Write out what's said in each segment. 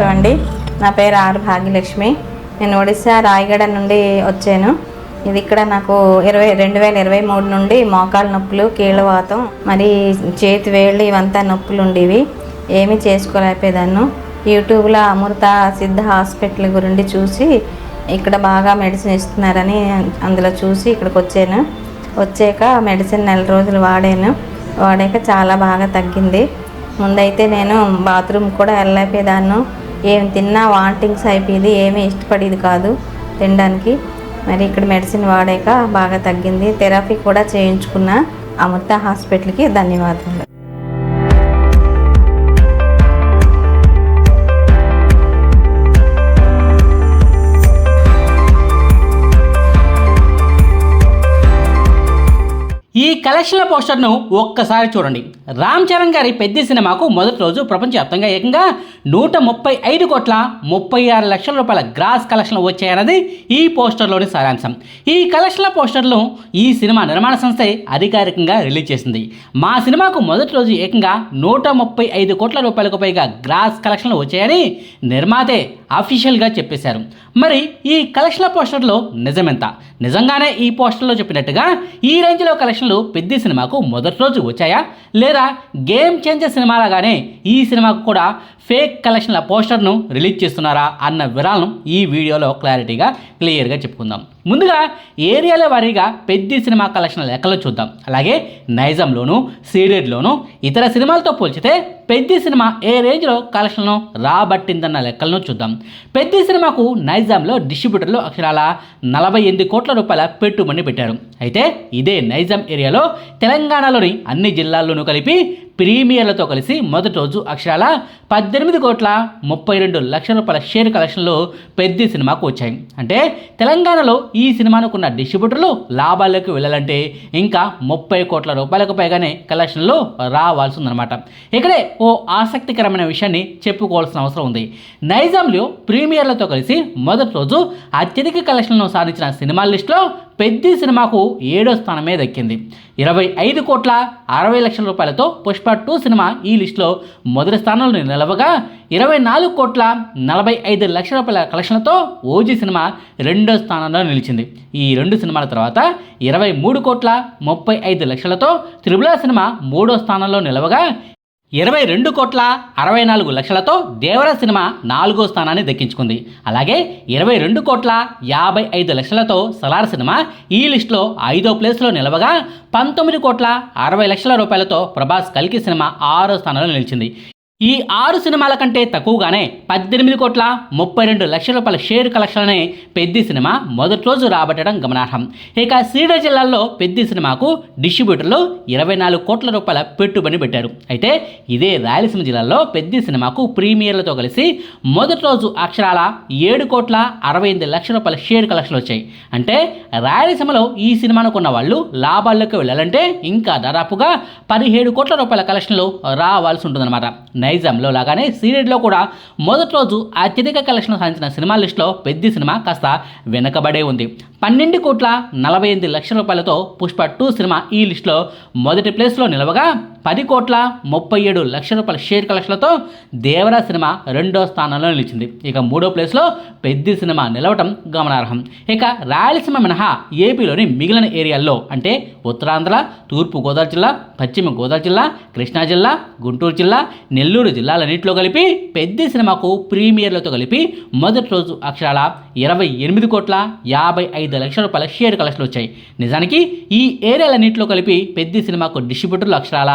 నమస్కారం అండి. నా పేరు ఆర్ భాగ్యలక్ష్మి. నేను ఒడిశా రాయగడ నుండి వచ్చాను. ఇది ఇక్కడ నాకు 2023 నుండి మోకాలు నొప్పులు, కీళ్ళవాతం, మరి చేతి వేళ్ళు ఇవంతా నొప్పులు ఉండేవి. ఏమీ చేసుకోలేకపోయేదాన్ని. యూట్యూబ్లో అమృత సిద్ధ హాస్పిటల్ గురించి చూసి ఇక్కడ బాగా మెడిసిన్ ఇస్తున్నారని అందులో చూసి ఇక్కడికి వచ్చాను. వచ్చాక మెడిసిన్ 4 రోజులు వాడాక చాలా బాగా తగ్గింది. ముందైతే నేను బాత్రూమ్ కూడా వెళ్ళలేకపోయేదాన్ని. ఏం తిన్నా వాంటింగ్స్ అయిపోయేది, ఏమీ ఇష్టపడేది కాదు తినడానికి. మరి ఇక్కడ మెడిసిన్ వాడాక బాగా తగ్గింది. థెరపీ కూడా చేయించుకున్న. అమృత హాస్పిటల్కి ధన్యవాదాలు. ఈ కలెక్షన్ల పోస్టర్ను ఒక్కసారి చూడండి. రామ్ చరణ్ గారి పెద్ద సినిమాకు మొదటి రోజు ప్రపంచవ్యాప్తంగా ఏకంగా 135,36,00,000 రూపాయల గ్రాస్ కలెక్షన్లు వచ్చాయన్నది ఈ పోస్టర్లోని సారాంశం. ఈ కలెక్షన్ల పోస్టర్లు ఈ సినిమా నిర్మాణ సంస్థ అధికారికంగా రిలీజ్ చేసింది. మా సినిమాకు మొదటి రోజు ఏకంగా 135 కోట్ల రూపాయలకు పైగా గ్రాస్ కలెక్షన్లు వచ్చాయని నిర్మాతే అఫీషియల్గా చెప్పేశారు. మరి ఈ కలెక్షన్ల పోస్టర్లో నిజమెంత? నిజంగానే ఈ పోస్టర్లో చెప్పినట్టుగా ఈ రేంజ్లో కలెక్షన్లు పెద్ద సినిమాకు మొదటి రోజు వచ్చాయా, లేదా గేమ్ చేంజర్ సినిమాలాగానే ఈ సినిమాకు కూడా ఫేక్ కలెక్షన్ల పోస్టర్ను రిలీజ్ చేస్తున్నారా అన్న వివరాలను ఈ వీడియోలో క్లియర్గా చెప్పుకుందాం. ముందుగా ఏరియాల వారీగా పెద్ద సినిమా కలెక్షన్ల లెక్కలు చూద్దాం. అలాగే నైజాంలోను, సీడెడ్లోను ఇతర సినిమాలతో పోల్చితే పెద్ద సినిమా ఏ రేంజ్లో కలెక్షన్లను రాబట్టిందన్న లెక్కలను చూద్దాం. పెద్ద సినిమాకు నైజాంలో డిస్ట్రిబ్యూటర్లు అక్షరాల 48 కోట్ల రూపాయల పెట్టుబడి పెట్టారు. అయితే ఇదే నైజాం ఏరియాలో తెలంగాణలోని అన్ని జిల్లాల్లోనూ కలిపి ప్రీమియర్లతో కలిసి మొదటి రోజు అక్షరాల 18,32,00,000 రూపాయల షేర్ కలెక్షన్లు పెద్ద సినిమాకు వచ్చాయి. అంటే తెలంగాణలో ఈ సినిమానుకున్న డిస్ట్రిబ్యూటర్లు లాభాల్లోకి వెళ్ళాలంటే ఇంకా 30 కోట్ల రూపాయలకు పైగానే కలెక్షన్లు రావాల్సి ఉందన్నమాట. ఇక్కడే ఓ ఆసక్తికరమైన విషయాన్ని చెప్పుకోవాల్సిన అవసరం ఉంది. నైజాంలో ప్రీమియర్లతో కలిసి మొదటి రోజు అత్యధిక కలెక్షన్లను సాధించిన సినిమాల లిస్టులో పెద్ద సినిమాకు 7వ స్థానమే దక్కింది. 25,60,00,000 రూపాయలతో పుష్ప 2 సినిమా ఈ లిస్టులో మొదటి స్థానంలో నిలవగా 24,45,00,000 రూపాయల కలెక్షన్లతో ఓజీ సినిమా 2వ స్థానంలో నిలిచింది. ఈ 2 సినిమాల తర్వాత 23,35,00,000తో త్రిబుల్ ఆర్ సినిమా 3వ స్థానంలో నిలవగా 22,64,00,000తో దేవరా సినిమా 4వ స్థానాన్ని దక్కించుకుంది. అలాగే 22,55,00,000తో సలార్ సినిమా ఈ లిస్టులో 5వ ప్లేస్లో నిలవగా 19,60,00,000 రూపాయలతో ప్రభాస్ కల్కి సినిమా 6వ స్థానంలో నిలిచింది. ఈ 6 సినిమాల కంటే తక్కువగానే 18,32,00,000 రూపాయల షేర్ కలెక్షన్లనే పెద్ద సినిమా మొదటి రోజు రాబట్టడం గమనార్హం. ఇక శ్రీకాకుళం జిల్లాలో పెద్ద సినిమాకు డిస్ట్రిబ్యూటర్లు 24 కోట్ల రూపాయల పెట్టుబడి పెట్టారు. అయితే ఇదే రాయలసీమ జిల్లాలో పెద్ద సినిమాకు ప్రీమియర్లతో కలిసి మొదటి రోజు అక్షరాల 7,68,00,000 రూపాయల షేర్ కలెక్షన్లు వచ్చాయి. అంటే రాయలసీమలో ఈ సినిమాను కొన్న వాళ్ళు లాభాల్లోకి వెళ్ళాలంటే ఇంకా దాదాపుగా 17 కోట్ల రూపాయల కలెక్షన్లు రావాల్సి ఉంటుందన్నమాట. నైజాంలో లాగానే సీడెడ్లో కూడా మొదటి రోజు అత్యధిక కలెక్షన్ సాధించిన సినిమా లిస్టులో పెద్ద సినిమా కాస్త వెనకబడే ఉంది. 12,48,00,000 రూపాయలతో పుష్ప 2 సినిమా ఈ లిస్టులో మొదటి ప్లేస్లో నిలవగా 10,37,00,000 రూపాయల షేర్ కలెక్షన్లతో దేవరా సినిమా 2వ స్థానంలో నిలిచింది. ఇక 3వ ప్లేస్లో పెద్ద సినిమా నిలవటం గమనార్హం. ఇక రాయలసీమ మినహా ఏపీలోని మిగిలిన ఏరియాల్లో అంటే ఉత్తరాంధ్ర, తూర్పు గోదావరి జిల్లా, పశ్చిమ గోదావరి జిల్లా, కృష్ణా జిల్లా, గుంటూరు జిల్లా, నెల్లూరు జిల్లాలన్నింటిలో కలిపి పెద్ద సినిమాకు ప్రీమియర్లతో కలిపి మొదటి రోజు అక్షరాల 28,55,00,000 రూపాయల షేర్ కలెక్షన్లు వచ్చాయి. నిజానికి ఈ ఏరియాలన్నింటిలో కలిపి పెద్ద సినిమాకు డిస్ట్రిబ్యూటర్లు అక్షరాల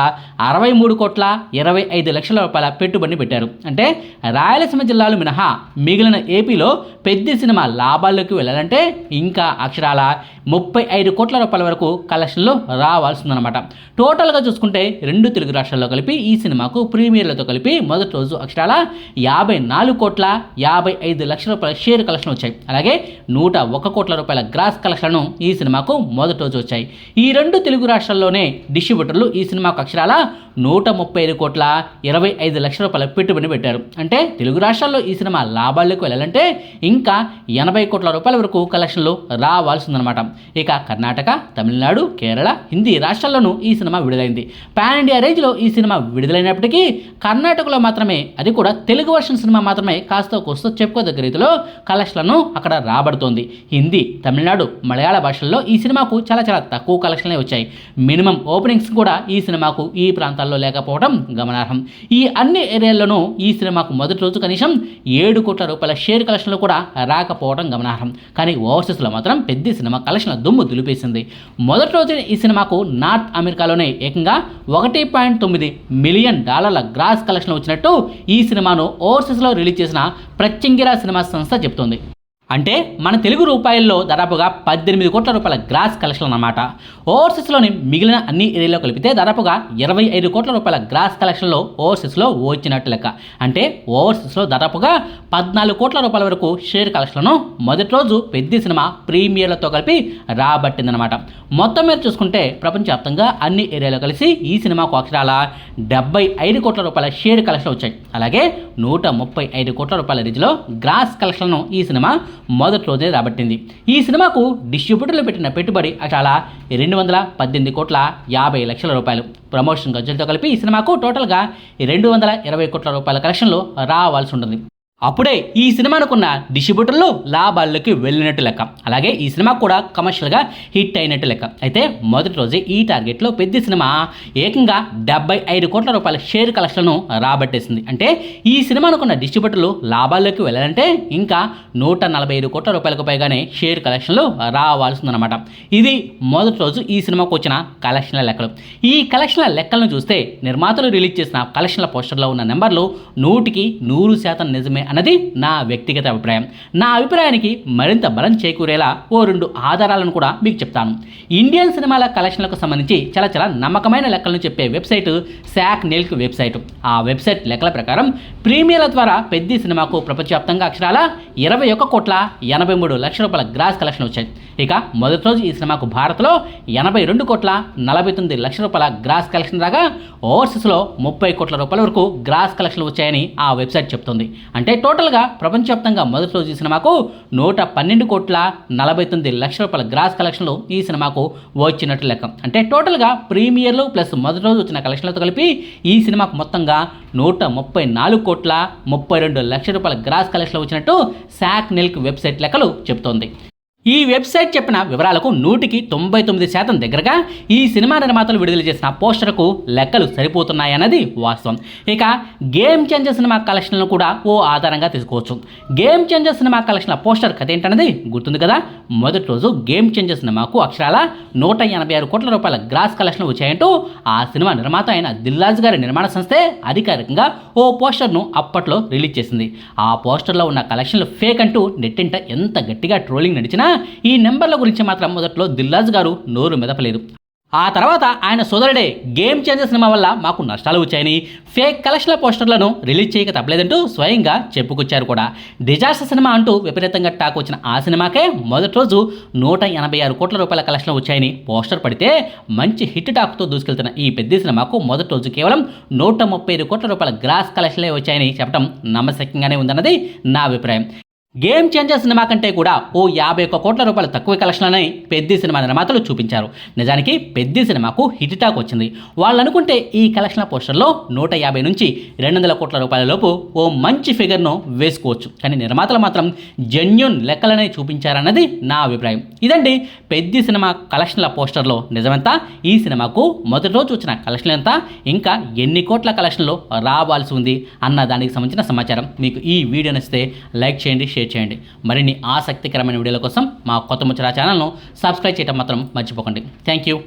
63,25,00,000 రూపాయల పెట్టుబడిని పెట్టారు. అంటే రాయలసీమ జిల్లాలు మినహా మిగిలిన ఏపీలో పెద్ద సినిమా లాభాల్లోకి వెళ్ళాలంటే ఇంకా అక్షరాల 35 కోట్ల రూపాయల వరకు కలెక్షన్లు రావాల్సిందనమాట. టోటల్గా చూసుకుంటే 2 తెలుగు రాష్ట్రాల్లో కలిపి ఈ సినిమాకు ప్రీమియర్లతో కలిపి మొదటి రోజు అక్షరాల 54,55,00,000 రూపాయల షేర్ కలెక్షన్ వచ్చాయి. అలాగే 101 కోట్ల రూపాయల గ్రాస్ కలెక్షన్లు ఈ సినిమాకు మొదటి రోజు వచ్చాయి. ఈ 2 తెలుగు రాష్ట్రాల్లోనే డిస్ట్రిబ్యూటర్లు ఈ సినిమాకు అక్షరాల అక్షరాల 135,25,00,000 పెట్టుబడి పెట్టారు. అంటే తెలుగు రాష్ట్రాల్లో ఈ సినిమా లాభాల్లోకి వెళ్ళాలంటే ఇంకా 80 కోట్ల రూపాయల వరకు కలెక్షన్లు రావాల్సిందనమాట. ఇక కర్ణాటక, తమిళనాడు, కేరళ, హిందీ రాష్ట్రాల్లోనూ ఈ సినిమా విడుదలైంది. పాన్ ఇండియా రేంజ్లో ఈ సినిమా విడుదలైనప్పటికీ కర్ణాటకలో మాత్రమే, అది కూడా తెలుగు వర్షన్ సినిమా మాత్రమే కాస్త కోస్తో చెప్పుకోదగ్గ రీతిలో కలెక్షన్లను అక్కడ రాబడుతోంది. హిందీ, తమిళనాడు, మలయాళ భాషల్లో ఈ సినిమాకు చాలా చాలా తక్కువ కలెక్షన్లే వచ్చాయి. మినిమం ఓపెనింగ్స్ కూడా ఈ సినిమాకు ఈ ప్రాంతాల్లో లేకపోవడం గమనార్హం. ఈ అన్ని ఏరియాల్లోనూ ఈ సినిమాకు మొదటి రోజు కనీసం 7 కోట్ల రూపాయల షేర్ కలెక్షన్లు కూడా రాకపోవడం గమనార్హం. కానీ ఓవర్సీస్లో మాత్రం పెద్ద సినిమా కలెక్షన్ల దుమ్ము దులిపేసింది. మొదటి రోజు ఈ సినిమాకు నార్త్ అమెరికాలోనే ఏకంగా $1.9 మిలియన్ గ్రాస్ కలెక్షన్ వచ్చినట్టు ఈ సినిమాను ఓవర్సీస్లో రిలీజ్ చేసిన ప్రత్యంగిరా సినిమా సంస్థ చెబుతోంది. అంటే మన తెలుగు రూపాయల్లో దాదాపుగా 18 కోట్ల రూపాయల గ్రాస్ కలెక్షన్ అన్నమాట. ఓవర్సీస్లోని మిగిలిన అన్ని ఏరియాలో కలిపితే దాదాపుగా 25 కోట్ల రూపాయల గ్రాస్ కలెక్షన్లో ఓవర్సీస్లో వచ్చినట్టు లెక్క. అంటే ఓవర్సీస్లో దాదాపుగా 14 కోట్ల రూపాయల వరకు షేర్ కలెక్షన్లను మొదటి రోజు పెద్ద సినిమా ప్రీమియర్లతో కలిపి రాబట్టిందనమాట. మొత్తం మీద చూసుకుంటే ప్రపంచవ్యాప్తంగా అన్ని ఏరియాలో కలిసి ఈ సినిమాకు అక్షరాల 75 కోట్ల రూపాయల షేర్ కలెక్షన్ వచ్చాయి. అలాగే 135 కోట్ల రూపాయల రీతిలో గ్రాస్ కలెక్షన్లను ఈ సినిమా మొదటి రోజే రాబట్టింది. ఈ సినిమాకు డిస్ట్రిబ్యూటర్లు పెట్టిన పెట్టుబడి చాలా 218 కోట్ల 50 లక్షల రూపాయలు. ప్రమోషన్ ఖర్చులతో కలిపి ఈ సినిమాకు టోటల్గా 220 కోట్ల రూపాయల కలెక్షన్లు రావాల్సి ఉంటుంది. అప్పుడే ఈ సినిమానుకున్న డిస్ట్రిబ్యూటర్లు లాభాల్లోకి వెళ్ళినట్టు లెక్క. అలాగే ఈ సినిమా కూడా కమర్షియల్గా హిట్ అయినట్టు లెక్క. అయితే మొదటి రోజే ఈ టార్గెట్లో పెద్ద సినిమా ఏకంగా 75 కోట్ల రూపాయల షేర్ కలెక్షన్లను రాబట్టేసింది. అంటే ఈ సినిమానుకున్న డిస్ట్రిబ్యూటర్లు లాభాల్లోకి వెళ్ళాలంటే ఇంకా 145 కోట్ల రూపాయలకు పైగానే షేర్ కలెక్షన్లు రావాల్సిందనమాట. ఇది మొదటి రోజు ఈ సినిమాకు వచ్చిన కలెక్షన్ల లెక్కలు. ఈ కలెక్షన్ల లెక్కలను చూస్తే నిర్మాతలు రిలీజ్ చేసిన కలెక్షన్ల పోస్టర్లో ఉన్న నెంబర్లు 100% నిజమే అన్నది నా వ్యక్తిగత అభిప్రాయం. నా అభిప్రాయానికి మరింత బలం చేకూరేలా ఓ 2 ఆధారాలను కూడా మీకు చెప్తాను. ఇండియన్ సినిమాల కలెక్షన్లకు సంబంధించి చాలా చాలా నమ్మకమైన లెక్కలను చెప్పే వెబ్సైట్ శాక్ నెల్క్ వెబ్సైట్. ఆ వెబ్సైట్ లెక్కల ప్రకారం ప్రీమియర్ల ద్వారా పెద్ద సినిమాకు ప్రపంచవ్యాప్తంగా అక్షరాల 21 కోట్ల 83 లక్షల రూపాయల గ్రాస్ కలెక్షన్ వచ్చాయి. ఇక మొదటి రోజు ఈ సినిమాకు భారత్లో 82 కోట్ల 49 లక్షల రూపాయల గ్రాస్ కలెక్షన్ రాగా ఓవర్సీస్లో 30 కోట్ల రూపాయల వరకు గ్రాస్ కలెక్షన్లు వచ్చాయని ఆ వెబ్సైట్ చెప్తుంది. అంటే టోటల్గా ప్రపంచవ్యాప్తంగా మొదటి రోజు ఈ సినిమాకు 112 కోట్ల 49 లక్షల రూపాయల గ్రాస్ కలెక్షన్లు ఈ సినిమాకు వచ్చినట్టు లెక్క. అంటే టోటల్గా ప్రీమియర్లు ప్లస్ మొదటి రోజు వచ్చిన కలెక్షన్లతో కలిపి ఈ సినిమాకు మొత్తంగా 134 కోట్ల 32 లక్షల రూపాయల గ్రాస్ కలెక్షన్లు వచ్చినట్టు శాక్ నెల్క్ వెబ్సైట్ లెక్కలు చెప్తోంది. ఈ వెబ్సైట్ చెప్పిన వివరాలకు 99% దగ్గరగా ఈ సినిమా నిర్మాతలు విడుదల చేసిన పోస్టర్కు లెక్కలు సరిపోతున్నాయన్నది వాస్తవం. ఇక గేమ్ చేంజర్ సినిమా కలెక్షన్లను కూడా ఓ ఆధారంగా తీసుకోవచ్చు. గేమ్ చేంజర్ సినిమా కలెక్షన్ల పోస్టర్ కథ ఏంటన్నది గుర్తుంది కదా. మొదటి రోజు గేమ్ చేంజర్ సినిమాకు అక్షరాల 186 కోట్ల రూపాయల గ్రాస్ కలెక్షన్లు వచ్చాయంటూ ఆ సినిమా నిర్మాత అయిన దిల్రాజు గారి నిర్మాణ సంస్థే అధికారికంగా ఓ పోస్టర్ను అప్పట్లో రిలీజ్ చేసింది. ఆ పోస్టర్లో ఉన్న కలెక్షన్లు ఫేక్ అంటూ నెట్టింట ఎంత గట్టిగా ట్రోలింగ్ నడిచినా ఈ నెంబర్ల గురించి మాత్రం మొదట్లో దిల్రాజు గారు నోరు మెదపలేదు. ఆ తర్వాత ఆయన సోదరుడే గేమ్ చేంజర్ సినిమా వల్ల మాకు నష్టాలు వచ్చాయని, ఫేక్ కలెక్షన్ల పోస్టర్లను రిలీజ్ చేయక తప్పలేదంటూ స్వయంగా చెప్పుకొచ్చారు కూడా. డిజాస్టర్ సినిమా అంటూ విపరీతంగా టాక్ వచ్చిన ఆ సినిమాకే మొదటి రోజు 186 కోట్ల రూపాయల కలెక్షన్లు వచ్చాయని పోస్టర్ పడితే మంచి హిట్ టాక్తో దూసుకెళ్తున్న ఈ పెద్ద సినిమాకు మొదటి రోజు కేవలం 135 కోట్ల రూపాయల గ్రాస్ కలెక్షన్లే వచ్చాయని చెప్పడం నమ్మశక్యంగానే ఉందన్నది నా అభిప్రాయం. గేమ్ చేంజర్ సినిమా కంటే కూడా ఓ 51 కోట్ల రూపాయలు తక్కువ కలెక్షన్లని పెద్ద సినిమా నిర్మాతలు చూపించారు. నిజానికి పెద్ద సినిమాకు హిట్ టాక్ వచ్చింది. వాళ్ళు అనుకుంటే ఈ కలెక్షన్ల పోస్టర్లో 150 నుంచి 200 కోట్ల రూపాయల లోపు ఓ మంచి ఫిగర్ను వేసుకోవచ్చు. కానీ నిర్మాతలు మాత్రం జెన్యూన్ లెక్కలనే చూపించారన్నది నా అభిప్రాయం. ఇదండి పెద్ద సినిమా కలెక్షన్ల పోస్టర్లో నిజమంతా, ఈ సినిమాకు మొదటి రోజు వచ్చిన కలెక్షన్లు ఎంత, ఇంకా ఎన్ని కోట్ల కలెక్షన్లు రావాల్సి ఉంది అన్న దానికి సంబంధించిన సమాచారం. మీకు ఈ వీడియో నచ్చితే లైక్ చేయండి, షేర్ చేయండి. మరిన్ని ఆసక్తికరమైన వీడియోల కోసం మా కొత్త ముచ్చట ఛానల్ను సబ్స్క్రైబ్ చేయడం మాత్రం మర్చిపోకండి. Thank you.